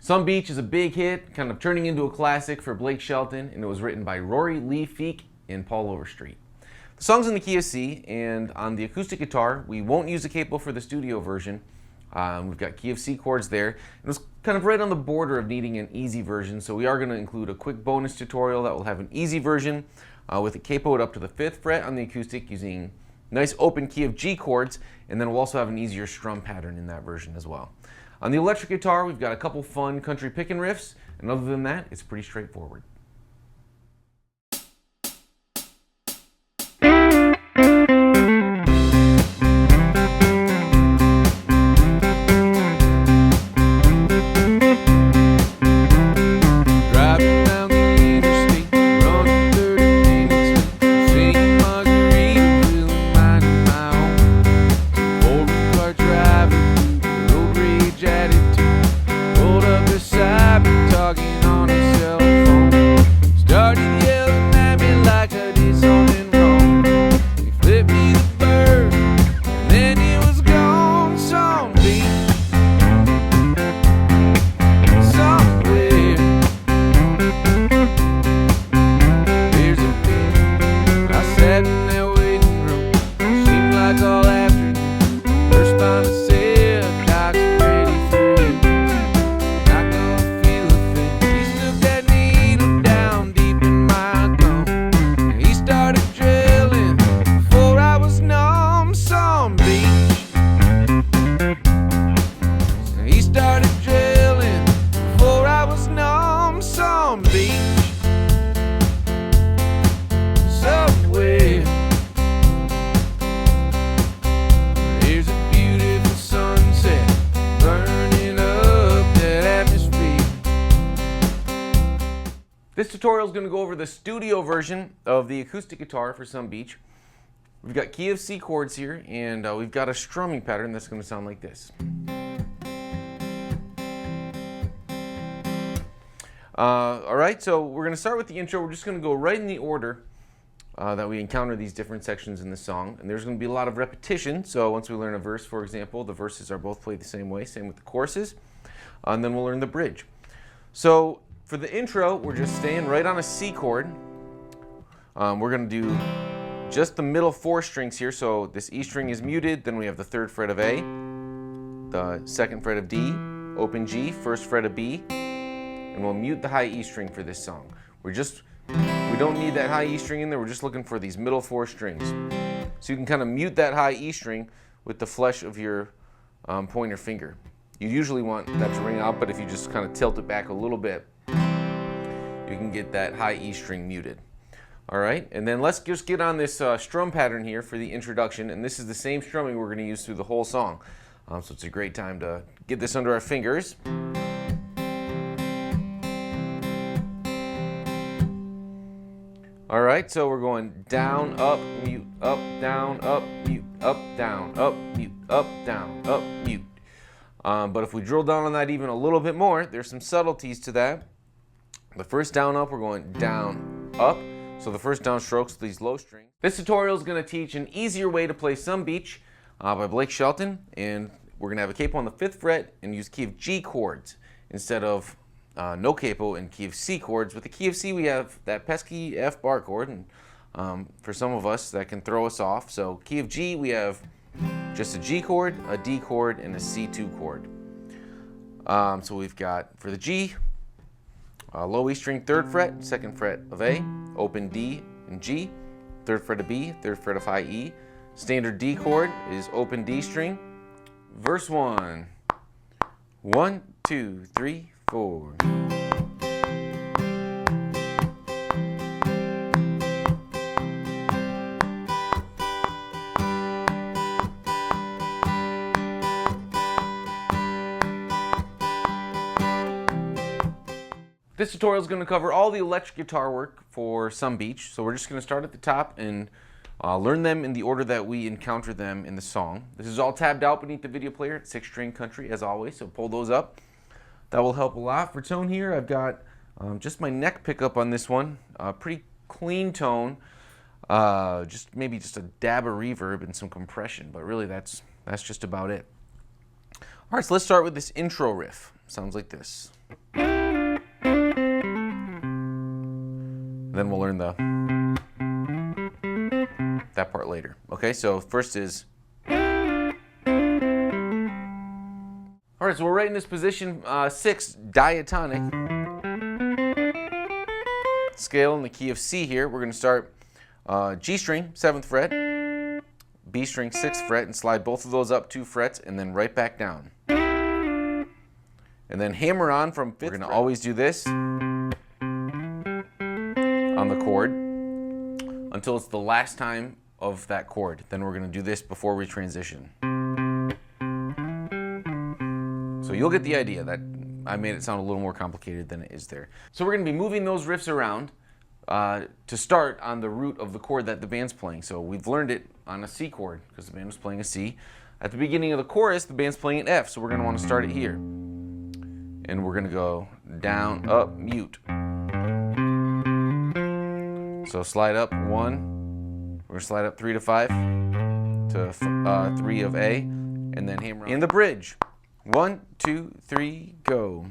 Some Beach is a big hit, kind of turning into a classic for Blake Shelton, and it was written by Rory Lee Feek and Paul Overstreet. The song's in the key of C, and on the acoustic guitar, we won't use the capo for the studio version. We've got key of C chords there. It was kind of right on the border of needing an easy version, so we are going to include a quick bonus tutorial that will have an easy version with it capoed up to the 5th fret on the acoustic using nice open key of G chords, and then we'll also have an easier strum pattern in that version as well. On the electric guitar, we've got a couple fun country picking riffs, and other than that, it's pretty straightforward. This tutorial is going to go over the studio version of the acoustic guitar for Some Beach. We've got key of C chords here, and we've got a strumming pattern that's going to sound like this. Alright, so we're going to start with the intro. We're just going to go right in the order that we encounter these different sections in the song. And there's going to be a lot of repetition, so once we learn a verse, for example, the verses are both played the same way, same with the choruses. And then we'll learn the bridge. So for the intro, we're just staying right on a C chord. We're going to do just the middle 4 strings here. So this E string is muted, then we have the 3rd fret of A, the 2nd fret of D, open G, 1st fret of B, and we'll mute the high E string for this song. We don't need that high E string in there, we're just looking for these middle 4 strings. So you can kind of mute that high E string with the flesh of your pointer finger. You usually want that to ring out, but if you just kind of tilt it back a little bit, you can get that high E string muted. All right, and then let's just get on this strum pattern here for the introduction, and this is the same strumming we're going to use through the whole song. So it's a great time to get this under our fingers. All right, so we're going down, up, mute, up, down, up, mute, up, down, up, mute, up, down, up, mute. But if we drill down on that even a little bit more, there's some subtleties to that. The first down up, we're going down, up. So the first down strokes, these low strings. This tutorial is going to teach an easier way to play Some Beach by Blake Shelton. And we're going to have a capo on the 5th fret and use key of G chords instead of no capo and key of C chords. With the key of C, we have that pesky F bar chord. And for some of us, that can throw us off. So key of G, we have just a G chord, a D chord, and a C2 chord. So we've got, for the G, low E string 3rd fret, 2nd fret of A, open D and G, 3rd fret of B, 3rd fret of high E. Standard D chord is open D string. Verse 1. 1, 2, 3, 4. This tutorial is going to cover all the electric guitar work for Some Beach, so we're just going to start at the top and learn them in the order that we encounter them in the song. This is all tabbed out beneath the video player, 6-string country as always, so pull those up. That will help a lot. For tone here, I've got just my neck pickup on this one, pretty clean tone, maybe just a dab of reverb and some compression, but really that's just about it. All right, so let's start with this intro riff. Sounds like this. Then we'll learn that part later. Okay, so first is. All right, so we're right in this position 6, diatonic scale in the key of C here. We're going to start G string, 7th fret, B string, 6th fret, and slide both of those up 2 frets, and then right back down. And then hammer on from 5th. We're going to always do this on the chord until it's the last time of that chord. Then we're going to do this before we transition. So you'll get the idea that I made it sound a little more complicated than it is there. So we're going to be moving those riffs around to start on the root of the chord that the band's playing. So we've learned it on a C chord because the band was playing a C. At the beginning of the chorus, the band's playing an F, so we're going to want to start it here. And we're going to go down, up, mute. So slide up 1, we're going to slide up 3 to 5 to 3 of A, and then hammer on. In the bridge. 1, 2, 3, go.